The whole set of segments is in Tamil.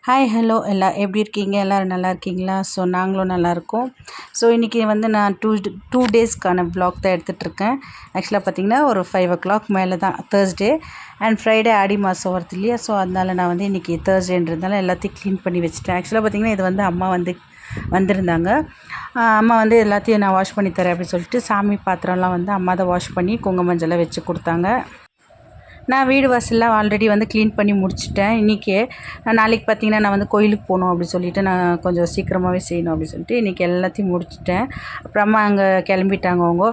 ஹாய் ஹலோ எப்படி இருக்கீங்க? எல்லோரும் நல்லா இருக்கீங்களா? ஸோ நாங்களும் நல்லாயிருக்கோம். ஸோ இன்றைக்கி வந்து நான் டூ டேஸ்க்கான வ்ளாக் தான் எடுத்துகிட்ருக்கேன். ஆக்சுவலாக பார்த்திங்கன்னா ஒரு 5 o'clock மேலே தான் தேர்ஸ்டே அண்ட் ஃப்ரைடே ஆடி மாதம் வருது இல்லையா? ஸோ அதனால் நான் வந்து இன்றைக்கி தேர்ஸ்டேன்றதுனால எல்லாத்தையும் க்ளீன் பண்ணி வச்சுட்டேன். ஆக்சுவலாக பார்த்திங்கன்னா இது வந்து அம்மா வந்து வந்திருந்தாங்க. அம்மா வந்து எல்லாத்தையும் நான் வாஷ் பண்ணி தரேன் அப்படின்னு சொல்லிட்டு சாமி பாத்திரம்லாம் வந்து அம்மா தான் வாஷ் பண்ணி குங்கும மஞ்சளை வச்சு கொடுத்தாங்க. நான் வீடு வாசல்லாம் ஆல்ரெடி வந்து க்ளீன் பண்ணி முடிச்சுட்டேன் இன்றைக்கே. நாளைக்கு பார்த்திங்கன்னா நான் வந்து கோயிலுக்கு போகணும் அப்படின்னு சொல்லிவிட்டு நான் கொஞ்சம் சீக்கிரமாகவே செய்யணும் அப்படின்னு சொல்லிட்டு இன்றைக்கி எல்லாத்தையும் முடிச்சுட்டேன். அப்புறமா அங்கே கிளம்பிட்டாங்க அவங்க.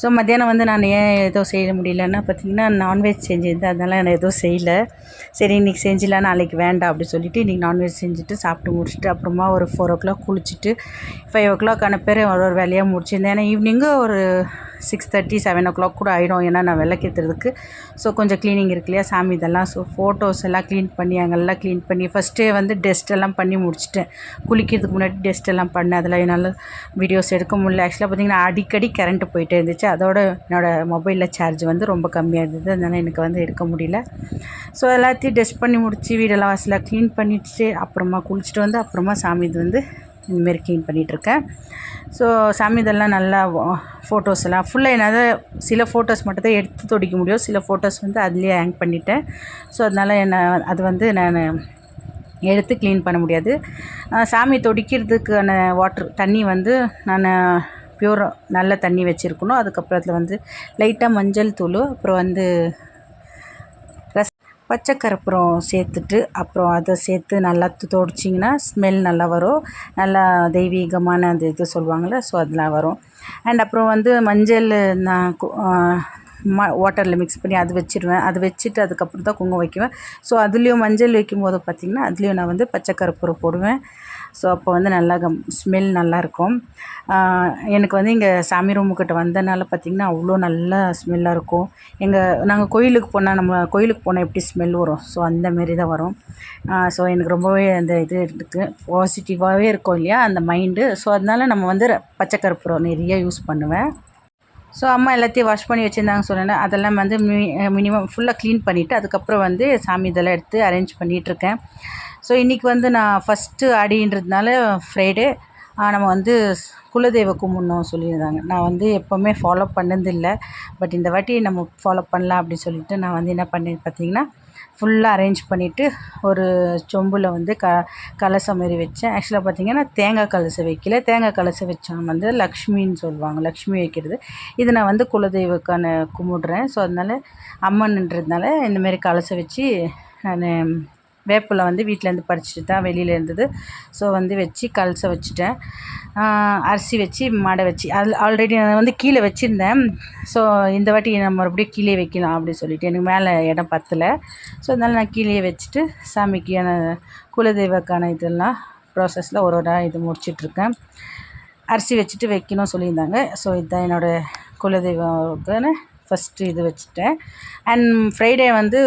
ஸோ மத்தியானம் வந்து நான் ஏன் எதுவும் செய்ய முடியலன்னா பார்த்திங்கன்னா நான்வெஜ் செஞ்சுருந்தேன், அதனால் நான் எதுவும் செய்யலை. சரி இன்றைக்கி செஞ்சிடலாம், நாளைக்கு வேண்டாம் அப்படி சொல்லிவிட்டு இன்றைக்கி நான்வெஜ் செஞ்சுட்டு சாப்பிட்டு முடிச்சுட்டு அப்புறமா ஒரு 4 o'clock குளிச்சுட்டு 5 o'clock பேர் ஒரு வேலையாக முடிச்சிருந்தேன். ஏன்னா ஈவினிங்கு ஒரு 6:30 7 o'clock கூட ஆகிடும். ஏன்னா நான் விளக்கேற்றுறதுக்கு ஸோ கொஞ்சம் க்ளீனிங் இருக்கு இல்லையா சாமி இதெல்லாம். ஸோ ஃபோட்டோஸ் எல்லாம் க்ளீன் பண்ணி அங்கெல்லாம் க்ளீன் பண்ணி ஃபஸ்ட்டே வந்து டெஸ்ட் எல்லாம் பண்ணி முடிச்சிட்டேன். குளிக்கிறதுக்கு முன்னாடி டெஸ்ட் எல்லாம் பண்ணேன். அதெல்லாம் என்னால் வீடியோஸ் எடுக்க முடியல. ஆக்சுவலாக பார்த்திங்கன்னா அடிக்கடி கரண்ட்டு போயிட்டே இருந்துச்சு. அதோட என்னோடய மொபைலில் சார்ஜ் வந்து ரொம்ப கம்மியாக இருந்தது, அதனால் எனக்கு வந்து எடுக்க முடியல. ஸோ எல்லாத்தையும் டெஸ்ட் பண்ணி முடித்து வீடெல்லாம் வாசலாக க்ளீன் பண்ணிவிட்டு அப்புறமா குளிச்சுட்டு வந்து அப்புறமா சாமி இது வந்து இந்தமாரி க்ளீன் பண்ணிகிட்ருக்கேன். ஸோ சாமி இதெல்லாம் நல்லா ஃபோட்டோஸ் எல்லாம் ஃபுல்லாக என்னால் சில ஃபோட்டோஸ் மட்டும் தான் எடுத்து துடைக்க முடியும், சில ஃபோட்டோஸ் வந்து அதுலேயே ஹேங் பண்ணிட்டேன். ஸோ அதனால் அது வந்து நான் எடுத்து க்ளீன் பண்ண முடியாது. சாமி துடைக்கிறதுக்கான தண்ணி வந்து நான் பியூர் நல்ல தண்ணி வச்சுருக்கணும். அதுக்கப்புறம் அதில் வந்து லைட்டாக மஞ்சள் தூள் அப்புறம் வந்து பச்சை கற்பூரம் சேர்த்துட்டு அப்புறம் அதை சேர்த்து நல்லா துடைச்சிங்கன்னா ஸ்மெல் நல்லா வரும். நல்லா தெய்வீகமான அந்த இது சொல்லுவாங்கள்ல, ஸோ அதெல்லாம் வரும். அண்ட் அப்புறம் வந்து மஞ்சள் நான் வாட்டரில் மிக்ஸ் பண்ணி அது வச்சுருவேன். அது வச்சுட்டு அதுக்கப்புறம் தான் குங்குமம் வைக்குவேன். ஸோ அதுலேயும் மஞ்சள் வைக்கும்போது பார்த்திங்கன்னா அதுலேயும் நான் வந்து பச்சை கற்பூரம் போடுவேன். ஸோ அப்போ வந்து நல்லா ஸ்மெல் நல்லாயிருக்கும். எனக்கு வந்து இங்கே சாமி ரூமுக்கிட்ட வந்தனால பார்த்திங்கன்னா அவ்வளோ நல்லா ஸ்மெல்லாக இருக்கும். நாங்கள் கோயிலுக்கு போனால் எப்படி ஸ்மெல் வரும், ஸோ அந்தமாரி தான் வரும். ஸோ எனக்கு ரொம்பவே அந்த இது இருக்குது, பாசிட்டிவாகவே இருக்கும் இல்லையா அந்த மைண்டு. ஸோ அதனால் நம்ம வந்து பச்சை கற்பூரம் நிறைய யூஸ் பண்ணுவேன். ஸோ அம்மா எல்லாத்தையும் வாஷ் பண்ணி வச்சுருந்தாங்க சொன்னேன். அதெல்லாம் வந்து மினிமம் ஃபுல்லாக க்ளீன் பண்ணிவிட்டு அதுக்கப்புறம் வந்து சாமி இதெல்லாம் எடுத்து அரேஞ்ச் பண்ணிகிட்ருக்கேன். ஸோ இன்றைக்கி வந்து நான் ஃபஸ்ட்டு ஆடின்றதுனால ஃப்ரைடே நம்ம வந்து குலதெய்வ கும்பிட்ணும் சொல்லியிருந்தாங்க. நான் வந்து எப்போவுமே ஃபாலோ பண்ணதில்லை, பட் இந்த வாட்டி நம்ம ஃபாலோ பண்ணலாம் அப்படின்னு சொல்லிட்டு நான் வந்து என்ன பண்ணேன் பார்த்திங்கன்னா ஃபுல்லாக அரேஞ்ச் பண்ணிவிட்டு ஒரு சொம்பில் வந்து கலசம் மாரி வச்சேன். ஆக்சுவலாக பார்த்திங்கன்னா தேங்காய் கலசம் வைக்கல, தேங்காய் கலசம் வச்சாங்க வந்து லக்ஷ்மின்னு சொல்லுவாங்க, லக்ஷ்மி வைக்கிறது. இது நான் வந்து குலதெய்வக்கான கும்பிட்றேன். ஸோ அதனால் அம்மன்ன்றதுனால இந்தமாரி கலசம் வச்சு நான் வேப்பிலை வந்து வீட்டிலேருந்து பறிச்சுட்டு தான் வெளியில் இருந்தது. ஸோ வந்து வச்சு கலசம் வச்சுட்டேன். அரிசி வச்சு மாடை வச்சு ஆல்ரெடி நான் வந்து கீழே வச்சுருந்தேன். ஸோ இந்த வாட்டி நம்ம மறுபடியும் கீழே வைக்கலாம் அப்படின்னு சொல்லிட்டு எனக்கு மேலே இடம் பத்தலை. ஸோ அதனால் நான் கீழே வச்சுட்டு சாமிக்கான குலதெய்வக்கான இதெல்லாம் ப்ராசஸில் ஒரு இது முடிச்சிட்ருக்கேன். அரிசி வச்சுட்டு வைக்கணும் சொல்லியிருந்தாங்க. ஸோ இதுதான் என்னோடய குலதெய்வக்கான ஃபஸ்ட்டு இது வச்சுட்டேன். அண்ட் ஃப்ரைடே வந்து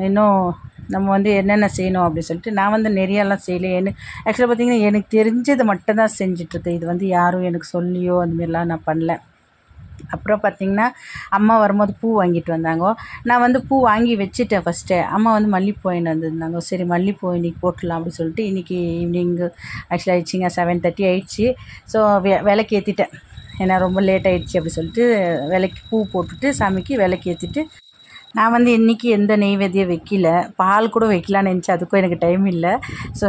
இன்னும் நம்ம வந்து என்னென்ன செய்யணும் அப்படின்னு சொல்லிட்டு நான் வந்து நிறையாலாம் செய்யலை. ஆக்சுவலாக பார்த்திங்கன்னா எனக்கு தெரிஞ்சதை மட்டும்தான் செஞ்சிட்ருக்கேன். இது வந்து யாரும் எனக்கு சொல்லியோ அந்தமாரிலாம் நான் பண்ணல. அப்புறம் பார்த்திங்கன்னா அம்மா வரும்போது பூ வாங்கிட்டு வந்தாங்க. நான் வந்து பூ வாங்கி வச்சுட்டேன் ஃபஸ்ட்டே. அம்மா வந்து மல்லிகைப்பூ வாங்கிட்டு வந்திருந்தாங்க. சரி மல்லிகைப்பூ இன்றைக்கி போட்டுடலாம் அப்படின்னு சொல்லிட்டு இன்றைக்கி ஈவினிங்கு ஆக்சுவலாக ஆயிடுச்சிங்க 7:30 ஆயிடுச்சு. ஸோ விளக்கு ஏற்றிட்டேன். ஏன்னா ரொம்ப லேட் ஆகிடுச்சி அப்படி சொல்லிட்டு விளக்கு பூ போட்டுட்டு சாமிக்கு விளக்கு ஏற்றிட்டு நான் வந்து இன்றைக்கி எந்த நெய்வேத்தியம் வைக்கல. பால் கூட வைக்கலான்னு நினச்சேன், அதுக்கும் எனக்கு டைம் இல்லை. ஸோ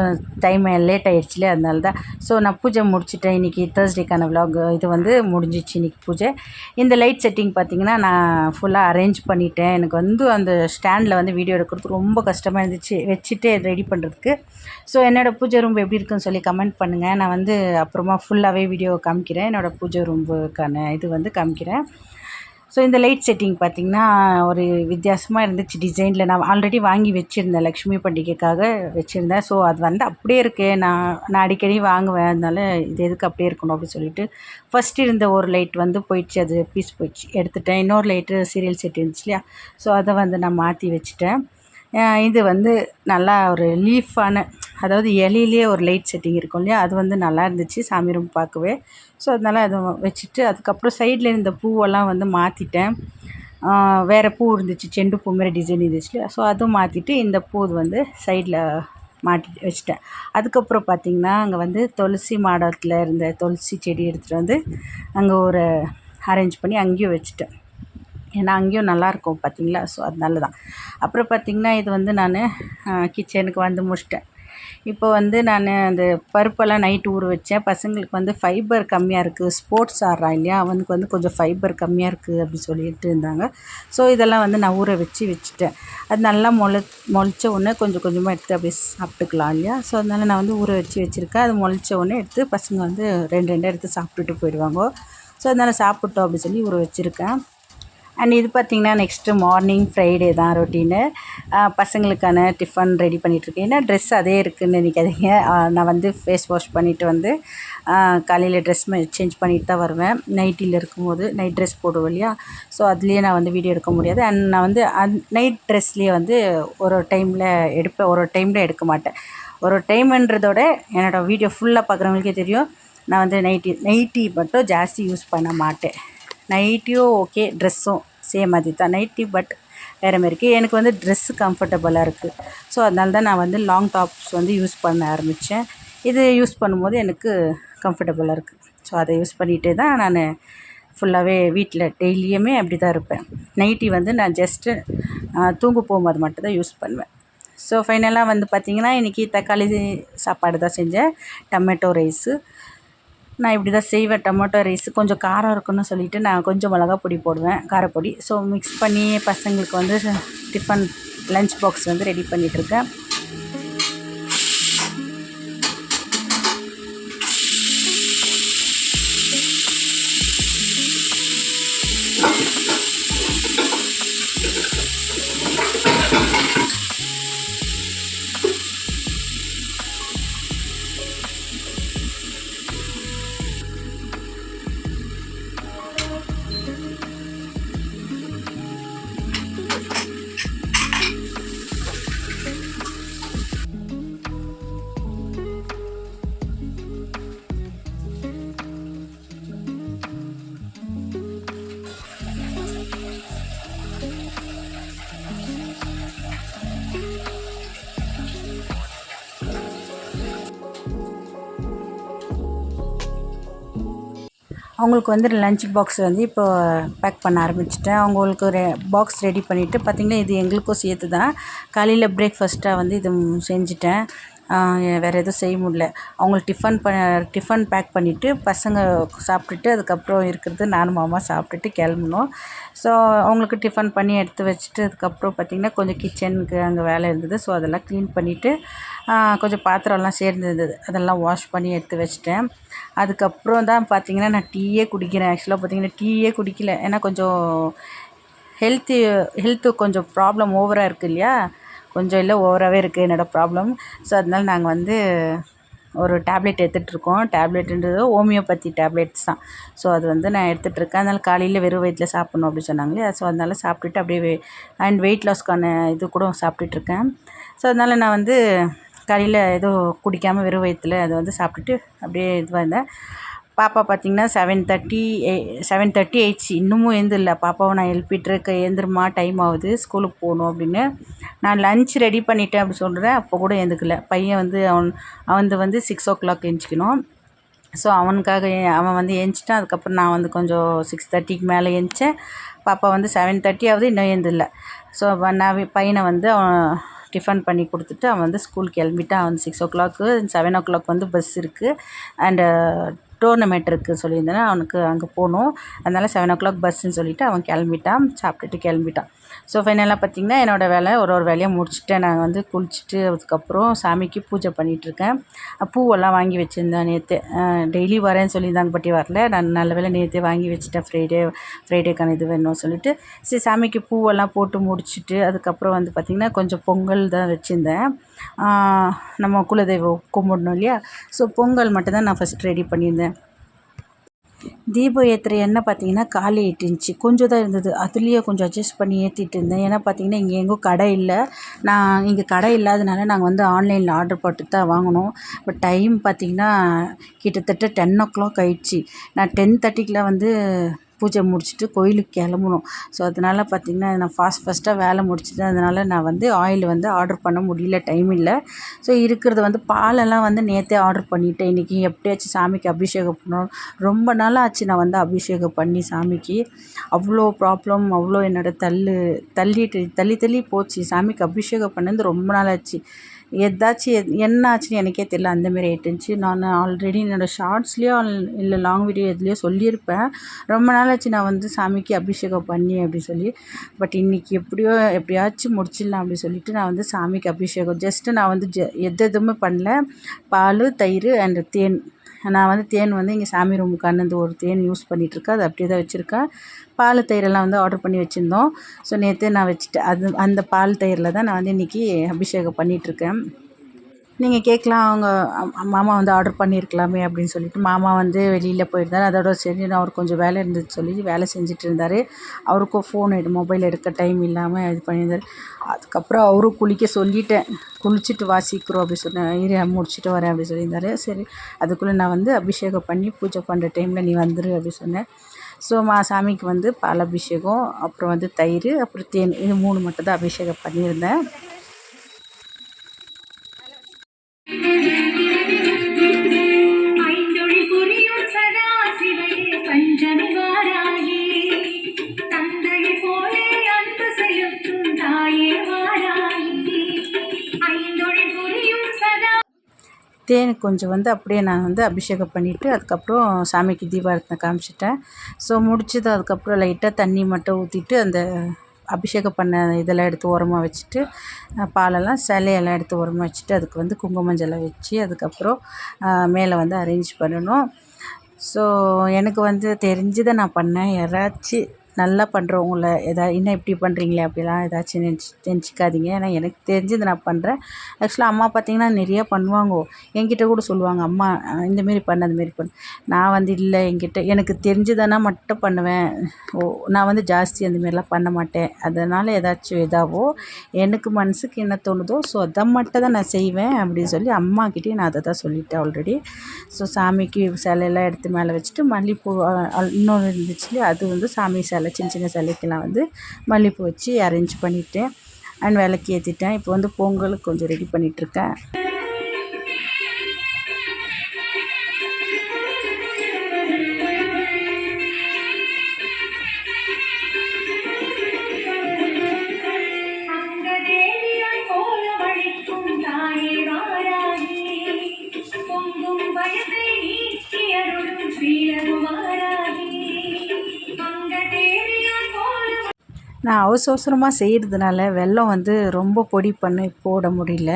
லேட் ஆகிடுச்சில்ல, அதனால தான். ஸோ நான் பூஜை முடிச்சுட்டேன். இன்றைக்கி தேர்ஸ்டேக்கான விலாக் இது வந்து முடிஞ்சிச்சு இன்றைக்கி பூஜை. இந்த லைட் செட்டிங் பார்த்திங்கன்னா நான் ஃபுல்லாக அரேஞ்ச் பண்ணிட்டேன். எனக்கு வந்து அந்த ஸ்டாண்டில் வந்து வீடியோ எடுக்கிறதுக்கு ரொம்ப கஷ்டமாக இருந்துச்சு வச்சுட்டு ரெடி பண்ணுறதுக்கு. ஸோ என்னோடய பூஜை ரூம் எப்படி இருக்குன்னு சொல்லி கமெண்ட் பண்ணுங்கள். நான் வந்து அப்புறமா ஃபுல்லாகவே வீடியோ காமிக்கிறேன். என்னோடய பூஜை ரூமுக்கான இது வந்து காமிக்கிறேன். ஸோ இந்த லைட் செட்டிங் பார்த்திங்கன்னா ஒரு வித்தியாசமாக இருந்துச்சு டிசைனில். நான் ஆல்ரெடி வாங்கி வச்சுருந்தேன், லக்ஷ்மி பண்டிகைக்காக வச்சுருந்தேன். ஸோ அது வந்து அப்படியே இருக்குது. நான் அடிக்கடி வாங்குவேன், அதனால இது எதுக்கு அப்படியே இருக்கணும் அப்படின்னு சொல்லிட்டு ஃபஸ்ட்டு இருந்த ஒரு லைட் வந்து போயிடுச்சு, அது பீஸ் போயிடுச்சு, எடுத்துட்டேன். இன்னொரு லைட்டு சீரியல் செட் இருந்துச்சு இல்லையா, ஸோ அதை வந்து நான் மாற்றி வச்சுட்டேன். இது வந்து நல்லா ஒரு லீஃபான, அதாவது இலையிலேயே ஒரு லைட் செட்டிங் இருக்கும் இல்லையா, அது வந்து நல்லா இருந்துச்சு சாமி ரூம் பார்க்கவே. ஸோ அதனால் அதை வச்சுட்டு அதுக்கப்புறம் சைடில் இருந்த பூவெல்லாம் வந்து மாற்றிட்டேன். வேறு பூ இருந்துச்சு, செண்டு பூ மாரி டிசைன் இருந்துச்சு இல்லையா, ஸோ அதுவும் மாற்றிட்டு இந்த பூ வந்து சைடில் மாட்டி வச்சுட்டேன். அதுக்கப்புறம் பார்த்திங்கன்னா அங்கே வந்து துளசி மாடத்தில் இருந்த துளசி செடி எடுத்துகிட்டு வந்து அங்கே ஒரு அரேஞ்ச் பண்ணி அங்கேயும் வச்சுட்டேன். ஏன்னா அங்கேயும் நல்லாயிருக்கும் பார்த்திங்களா. ஸோ அதனால தான். அப்புறம் பார்த்திங்கன்னா இது வந்து நான் கிச்சனுக்கு வந்து முடிச்சிட்டேன். இப்போ வந்து நான் அந்த பருப்பெல்லாம் நைட்டு ஊற வச்சேன். பசங்களுக்கு வந்து ஃபைபர் கம்மியாக இருக்குது, ஸ்போர்ட்ஸ் ஆடுறான் இல்லையா, அவனுக்கு வந்து கொஞ்சம் ஃபைபர் கம்மியாக இருக்குது அப்படி சொல்லிட்டு இருந்தாங்க. ஸோ இதெல்லாம் வந்து நான் ஊற வச்சுட்டேன். அது நல்லா முளைச்ச உடனே கொஞ்சம் கொஞ்சமாக எடுத்து அப்படியே சாப்பிட்டுக்கலாம் இல்லையா. ஸோ அதனால் நான் வந்து ஊற வச்சுருக்கேன். அது முளைச்ச உடனே எடுத்து பசங்க வந்து 2 எடுத்து சாப்பிட்டுட்டு போயிடுவாங்க. ஸோ அதனால் சாப்பிட்டோம் அப்படி சொல்லி ஊற வச்சுருக்கேன். அண்ட் இது பார்த்திங்கன்னா நெக்ஸ்ட்டு மார்னிங் ஃப்ரைடே தான் ரொட்டீனு. பசங்களுக்கான டிஃபன் ரெடி பண்ணிகிட்ருக்கேன். ஏன்னா ட்ரெஸ் அதே இருக்குதுன்னு நினைக்காதீங்க. நான் வந்து ஃபேஸ் வாஷ் பண்ணிவிட்டு வந்து காலையில் ட்ரெஸ் சேஞ்ச் பண்ணிட்டு தான் வருவேன். நைட்டியில் இருக்கும்போது நைட் ட்ரெஸ் போடுவோம் இல்லையா. ஸோ அதுலேயே நான் வந்து வீடியோ எடுக்க முடியாது. அண்ட் நான் வந்து நைட் ட்ரெஸ்லேயே வந்து ஒரு டைமில் எடுப்பேன், ஒரு டைமில் எடுக்க மாட்டேன். ஒரு டைம்ன்றதோட என்னோடய வீடியோ ஃபுல்லாக பார்க்குறவங்களுக்கே தெரியும். நான் வந்து நைட்டி மட்டும் ஜாஸ்தி யூஸ் பண்ண மாட்டேன். நைட்டியும் ஓகே, ட்ரெஸ்ஸும் சேம் மாதிரி தான். நைட்டி பட் வேறு மாரி இருக்குது. எனக்கு வந்து ட்ரெஸ்ஸு கம்ஃபர்டபுளாக இருக்குது. ஸோ அதனால தான் நான் வந்து லாங் டாப்ஸ் வந்து யூஸ் பண்ண ஆரம்பித்தேன். இது யூஸ் பண்ணும்போது எனக்கு கம்ஃபர்டபுளாக இருக்குது. ஸோ அதை யூஸ் பண்ணிகிட்டே தான் நான் ஃபுல்லாகவே வீட்டில் டெய்லியுமே அப்படி தான் இருப்பேன். நைட்டி வந்து நான் ஜஸ்ட்டு தூங்க போகும்போது மட்டும் தான் யூஸ் பண்ணுவேன். ஸோ ஃபைனலாக வந்து பார்த்திங்கன்னா இன்றைக்கி தக்காளி சாப்பாடு தான் செஞ்சேன், டொமேட்டோ ரைஸு. நான் இப்படி தான் செய்வேன். டொமேட்டோ ரைஸ் கொஞ்சம் காரம் இருக்குன்னு சொல்லிவிட்டு நான் கொஞ்சம் மிளகா பொடி போடுவேன், காரப்பொடி. ஸோ மிக்ஸ் பண்ணி பசங்களுக்கு வந்து டிஃபன் லஞ்ச் பாக்ஸ் வந்து ரெடி பண்ணிகிட்ருக்கேன். அவங்களுக்கு வந்து லஞ்ச் பாக்ஸ் வந்து இப்போ பேக் பண்ண ஆரம்பிச்சிட்டேன். அவங்களுக்கு ஒரு பாக்ஸ் ரெடி பண்ணிவிட்டு பார்த்திங்கன்னா இது எங்களுக்கும் சேர்த்து தான். காலையில் பிரேக்ஃபாஸ்ட்டாக வந்து இது செஞ்சுட்டேன். வேறு எதுவும் செய்ய முடியல. அவங்களுக்கு டிஃபன் பேக் பண்ணிவிட்டு பசங்க சாப்பிட்டுட்டு அதுக்கப்புறம் இருக்கிறது நானும் மாமா சாப்பிட்டுட்டு கிளம்புனோம். ஸோ அவங்களுக்கு டிஃபன் பண்ணி எடுத்து வச்சுட்டு அதுக்கப்புறம் பார்த்திங்கன்னா கொஞ்சம் கிச்சனுக்கு அங்கே வேலை இருந்தது. ஸோ அதெல்லாம் க்ளீன் பண்ணிவிட்டு கொஞ்சம் பாத்திரம்லாம் சேர்ந்துருந்தது, அதெல்லாம் வாஷ் பண்ணி எடுத்து வச்சுட்டேன். அதுக்கப்புறம் தான் பார்த்திங்கன்னா நான் டீயே குடிக்கிறேன். ஆக்சுவலாக பார்த்திங்கன்னா டீயே குடிக்கல. ஏன்னா கொஞ்சம் ஹெல்த்து கொஞ்சம் ப்ராப்ளம் ஓவராக இருக்குது இல்லையா. கொஞ்சம் இல்லை, ஓவராகவே இருக்குது என்னோடய ப்ராப்ளம். ஸோ அதனால நாங்கள் வந்து ஒரு டேப்லெட் எடுத்துகிட்ருக்கோம். டேப்லெட்டுன்றது ஹோமியோபதி டேப்லெட்ஸ் தான். ஸோ அது வந்து நான் எடுத்துகிட்ருக்கேன். அதனால் காலையில் வெறும் வயிற்றில் சாப்பிட்ணும் அப்படி சொன்னாங்களே. ஸோ அதனால் சாப்பிட்டுட்டு அப்படியே அண்ட் வெயிட் லாஸ்க்கான இது கூட சாப்பிட்டுட்ருக்கேன். ஸோ அதனால் நான் வந்து காலையில் எதுவும் குடிக்காமல் வெறும் வயிற்றில் அதை வந்து சாப்பிட்டுட்டு அப்படியே இதுவாக இருந்தேன். பாப்பா பார்த்திங்கன்னா 7:30 ஆயிடுச்சு, இன்னமும் எழுந்திரல. பாப்பாவை நான் எழுப்பிட்டுருக்கேன், எழுந்திரமா டைம் ஆகுது ஸ்கூலுக்கு போகணும் அப்படின்னு. நான் லன்ச் ரெடி பண்ணிட்டேன் அப்படி சொல்கிறேன், அப்போ கூட எழுந்துக்கல. பையன் வந்து அவன் வந்து 6 o'clock எழுந்திக்கணும். ஸோ அவனுக்காக அவன் வந்து எழுந்திச்சிட்டான். அதுக்கப்புறம் நான் வந்து கொஞ்சம் 6:30க்கு மேலே எழுந்திச்சேன். பாப்பா வந்து 7:30 ஆகுது, இன்னும் எழுந்திரல. ஸோ நான் பையனை வந்து அவன் டிஃபன் பண்ணி கொடுத்துட்டு அவன் வந்து ஸ்கூலுக்கு கிளம்பிட்டான். அவன் 6 o'clock 7 o'clock வந்து பஸ் இருக்குது. அண்டு டோர்னமெண்ட் இருக்குது சொல்லியிருந்தேன்னா அவனுக்கு அங்கே போகணும். அதனால் 7 o'clock பஸ்ஸுன்னு சொல்லிவிட்டு அவன் கிளம்பிட்டான், சாப்பிட்டுட்டு கிளம்பிட்டான். ஸோ ஃபைனலாக பார்த்திங்கன்னா என்னோடய வேலை ஒரு வேலையாக முடிச்சுட்டேன். நான் வந்து குளிச்சுட்டு அதுக்கப்புறம் சாமிக்கு பூஜை பண்ணிகிட்ருக்கேன். பூவெல்லாம் வாங்கி வச்சுருந்தேன் நேற்று. டெய்லி வரேன்னு சொல்லியிருந்தாங்க, பட் வரல. நான் நல்ல வேலை நேற்றே வாங்கி வச்சுட்டேன். ஃப்ரைடேக்கான இது வேணும் சொல்லிவிட்டு சரி சாமிக்கு பூவெல்லாம் போட்டு முடிச்சுட்டு அதுக்கப்புறம் வந்து பார்த்திங்கன்னா கொஞ்சம் பொங்கல் தான் வச்சுருந்தேன். நம்ம குலதெய்வம் கும்பிடணும் இல்லையா. ஸோ பொங்கல் மட்டும்தான் நான் ஃபஸ்ட் ரெடி பண்ணியிருந்தேன். தீபம் ஏற்றுற எண்ணெய் பார்த்திங்கன்னா காலி ஆகிட்டுருந்துச்சி, கொஞ்சம் தான் இருந்தது. அதுலேயே கொஞ்சம் அட்ஜஸ்ட் பண்ணி ஏற்றிட்டு இருந்தேன். ஏன்னா பார்த்திங்கன்னா இங்கே எங்கேயும் கடை இல்லை. நான் இங்கே கடை இல்லாதனால நாங்கள் வந்து ஆன்லைனில் ஆர்டர் போட்டு தான் வாங்கினோம். பட் டைம் பார்த்திங்கன்னா கிட்டத்தட்ட 10 o'clock ஆகிடுச்சி. நான் 10:30க்குலாம் வந்து பூஜை முடிச்சுட்டு கோயிலுக்கு கிளம்பணும். ஸோ அதனால் பார்த்திங்கன்னா நான் ஃபாஸ்ட்டாக வேலை முடிச்சுட்டேன். அதனால் நான் வந்து ஆயில் வந்து ஆர்டர் பண்ண முடியல, டைம் இல்லை. ஸோ இருக்கிறது வந்து பாலெல்லாம் வந்து நேற்றே ஆர்டர் பண்ணிவிட்டேன். இன்றைக்கி எப்படியாச்சும் சாமிக்கு அபிஷேகம் பண்ணணும். ரொம்ப நாளாக ஆச்சு நான் வந்து அபிஷேகம் பண்ணி சாமிக்கு. அவ்வளோ ப்ராப்ளம், அவ்வளோ என்னோடய தள்ளி தள்ளி போச்சு. சாமிக்கு அபிஷேகம் பண்ணது ரொம்ப நாள் ஆச்சு. என்ன ஆச்சுன்னு எனக்கே தெரியல, அந்தமாரி ஆகிட்டுருந்துச்சு. நான் ஆல்ரெடி என்னோடய ஷார்ட்ஸ்லேயோ இல்லை லாங் வீடியோ எதுலேயோ சொல்லியிருப்பேன். ரொம்ப நாள் ஆச்சு நான் வந்து சாமிக்கு அபிஷேகம் பண்ணி அப்படி சொல்லி. பட் இன்றைக்கி எப்படியாச்சும் முடிச்சிடலாம் அப்படி சொல்லிவிட்டு நான் வந்து சாமிக்கு அபிஷேகம் ஜஸ்ட்டு நான் வந்து எதுவுமே பண்ணல. பால், தயிர் அண்ட் தேன். நான் வந்து தேன் வந்து இங்கே சாமி ரூமுக்கு அண்ணந்து ஒரு தேன் யூஸ் பண்ணிகிட்ருக்கேன். அது அப்படியே தான் வச்சுருக்கேன். பால், தயிரெல்லாம் வந்து ஆர்டர் பண்ணி வச்சுருந்தோம். ஸோ நேற்றே நான் வச்சுட்டேன். அந்த பால் தயிரில் தான் நான் வந்து இன்றைக்கி அபிஷேகம் பண்ணிகிட்ருக்கேன். நீங்கள் கேட்கலாம், அவங்க மாமா வந்து ஆர்டர் பண்ணியிருக்கலாமே அப்படின்னு சொல்லிட்டு. மாமா வந்து வெளியில் போயிருந்தார். அதோட சரி நான் அவர் கொஞ்சம் வேலை இருந்துச்சு சொல்லி வேலை செஞ்சுட்டு இருந்தார். அவருக்கும் மொபைல் எடுக்க டைம் இல்லாமல் இது பண்ணியிருந்தார். அதுக்கப்புறம் அவரும் குளிக்க சொல்லிட்டேன். குளிச்சுட்டு வா சீக்கிரம் அப்படி சொன்னேன். முடிச்சுட்டு வரேன் அப்படி சொல்லியிருந்தார். சரி அதுக்குள்ளே நான் வந்து அபிஷேகம் பண்ணி பூஜை பண்ணுற டைமில் நீ வந்துரு அப்படி சொன்னேன். ஸோ சாமிக்கு வந்து பால் அபிஷேகம், அப்புறம் வந்து தயிர், அப்புறம் தேன், இது 3 மட்டும் தான் அபிஷேகம் பண்ணியிருந்தேன். தேன் கொஞ்சம் வந்து அப்படியே நான் வந்து அபிஷேகம் பண்ணிவிட்டு அதுக்கப்புறம் சாமிக்கு தீபாரத்தனை காமிச்சிட்டேன். ஸோ முடிச்சது. அதுக்கப்புறம் லைட்டாக தண்ணி மட்டும் ஊற்றிட்டு அந்த அபிஷேகம் பண்ண இதெல்லாம் எடுத்து ஓரமாக வச்சுட்டு, பாலெல்லாம் சிலையெல்லாம் எடுத்து ஓரமாக வச்சுட்டு, அதுக்கு வந்து குங்குமஞ்சலை வச்சு அதுக்கப்புறம் மேலே வந்து அரேஞ்ச் பண்ணணும். ஸோ எனக்கு வந்து தெரிஞ்சதை நான் பண்ணேன். யாராச்சும் நல்லா பண்ணுறவங்கள என்ன இப்படி பண்ணுறீங்களே அப்படிலாம் ஏதாச்சும் நினச்சிக்காதீங்க. ஏன்னா எனக்கு தெரிஞ்சது நான் பண்ணுறேன். ஆக்சுவலாக அம்மா பார்த்திங்கன்னா நிறையா பண்ணுவாங்க. என்கிட்ட கூட சொல்லுவாங்க, அம்மா இந்தமாரி பண்ணு அதுமாரி பண்ணு. நான் வந்து இல்லை, எனக்கு தெரிஞ்சதுன்னா மட்டும் பண்ணுவேன். நான் வந்து ஜாஸ்தி அந்தமாரிலாம் பண்ண மாட்டேன். அதனால் ஏதாவோ எனக்கு மனசுக்கு என்ன தோணுதோ ஸோ அதை மட்டும் தான் நான் செய்வேன் அப்படின்னு சொல்லி அம்மாக்கிட்டேயும் நான் அதை தான் சொல்லிட்டேன் ஆல்ரெடி. ஸோ சாமிக்கு சிலையெல்லாம் எடுத்து மேலே வச்சுட்டு மல்லிகைப்பூ இன்னொன்று இருந்துச்சு, அது வந்து சாமி சிலை சின்ன சிலைக்கெல்லாம் வந்து மல்லிகைப்பூ வச்சு அரேஞ்ச் பண்ணிவிட்டேன். அண்ட் விளக்கு ஏற்றிட்டேன். இப்போ வந்து பொங்கலுக்கு கொஞ்சம் ரெடி பண்ணிகிட்ருக்கேன். நான் அவசரமாக செய்கிறதுனால வெல்லம் வந்து ரொம்ப பொடி பண்ணி போட முடியல.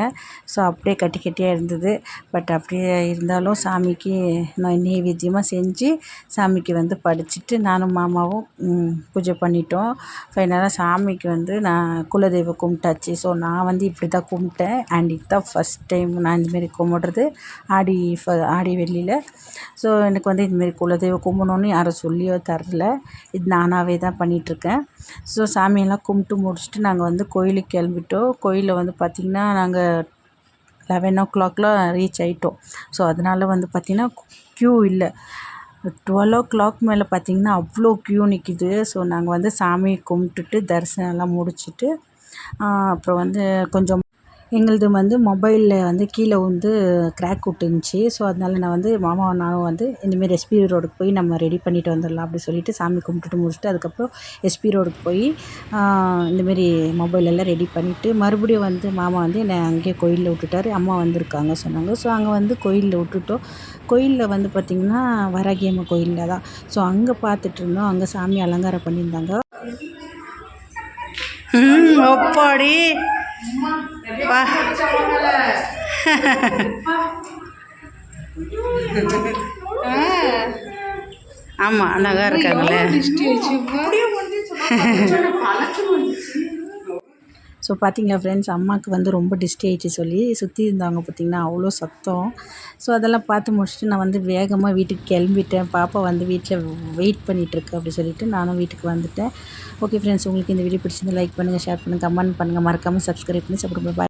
ஸோ அப்படியே கட்டி கட்டியாக இருந்தது. பட் அப்படியே இருந்தாலும் சாமிக்கு நான் நெய்வேத்தியமாக செஞ்சு சாமிக்கு வந்து படைச்சிட்டு நானும் மாமாவும் பூஜை பண்ணிட்டோம். ஃபைனலாக சாமிக்கு வந்து நான் குலதெய்வம் கும்பிட்டாச்சு. ஸோ நான் வந்து இப்படி தான் கும்பிட்டேன். அண்ட் இதுதான் ஃபஸ்ட் டைம் நான் இந்தமாரி கும்பிட்றது ஆடி வெள்ளியில். ஸோ எனக்கு வந்து இதுமாரி குலதெய்வம் கும்பிடணுன்னு யாரும் சொல்லியோ தரல. இது நானாகவே தான் பண்ணிகிட்ருக்கேன். ஸோ சாமியெல்லாம் கும்பிட்டு முடிச்சுட்டு நாங்கள் வந்து கோயிலுக்கு கிளம்பிட்டோம். கோயிலில் வந்து பார்த்திங்கன்னா நாங்கள் 11 ரீச் ஆகிட்டோம். ஸோ அதனால் வந்து பார்த்திங்கன்னா க்யூ இல்லை. 12 மேலே பார்த்திங்கன்னா அவ்வளோ க்யூ நிற்கிது. ஸோ நாங்கள் வந்து சாமியை கும்பிட்டுட்டு தரிசனம்லாம் முடிச்சுட்டு அப்புறம் வந்து கொஞ்சம் எங்களது வந்து மொபைலில் வந்து கீழே வந்து கிராக் விட்டுருந்துச்சி. ஸோ அதனால் நான் வந்து மாமாவும் நானும் வந்து இந்தமாரி எஸ்பி ரோடுக்கு போய் நம்ம ரெடி பண்ணிட்டு வந்துடலாம் அப்படி சொல்லிட்டு சாமி கும்பிட்டுட்டு முடிச்சுட்டு அதுக்கப்புறம் எஸ்பி ரோடுக்கு போய் இந்தமாரி மொபைலெல்லாம் ரெடி பண்ணிவிட்டு மறுபடியும் வந்து மாமா வந்து என்னை அங்கேயே கோயிலில் விட்டுட்டார். அம்மா வந்திருக்காங்க சொன்னாங்க. ஸோ அங்கே வந்து கோயிலில் விட்டுட்டோம். கோயிலில் வந்து பார்த்திங்கன்னா வராகி அம்மா கோயிலில் தான். ஸோ அங்கே பார்த்துட்டு இருந்தோம். அங்கே சாமி அலங்காரம் பண்ணியிருந்தாங்க. ஒப்பாடி ஆமாம் அழகாக இருக்காங்களே. ஸோ பார்த்திங்களா ஃப்ரெண்ட்ஸ், அம்மாவுக்கு வந்து ரொம்ப டிஸ்டி ஆகிடுச்சு சொல்லி சுற்றி இருந்தவங்க பார்த்திங்கன்னா அவ்வளோ சத்தம். ஸோ அதெல்லாம் பார்த்து முடிச்சுட்டு நான் வந்து வேகமாக வீட்டுக்கு கிளம்பிட்டேன். பாப்பா வந்து வீட்டில் வெயிட் பண்ணிகிட்ருக்கு அப்படி சொல்லிவிட்டு நானும் வீட்டுக்கு வந்துட்டேன். ஓகே ஃப்ரெண்ட்ஸ், உங்களுக்கு இந்த வீடியோ பிடிச்சிருந்தா லைக் பண்ணுங்கள், ஷேர் பண்ணுங்கள், கமெண்ட் பண்ணுங்கள், மறக்காமல் சப்ஸ்கிரைப் பண்ணி சாப்பிடுங்க. பாய்.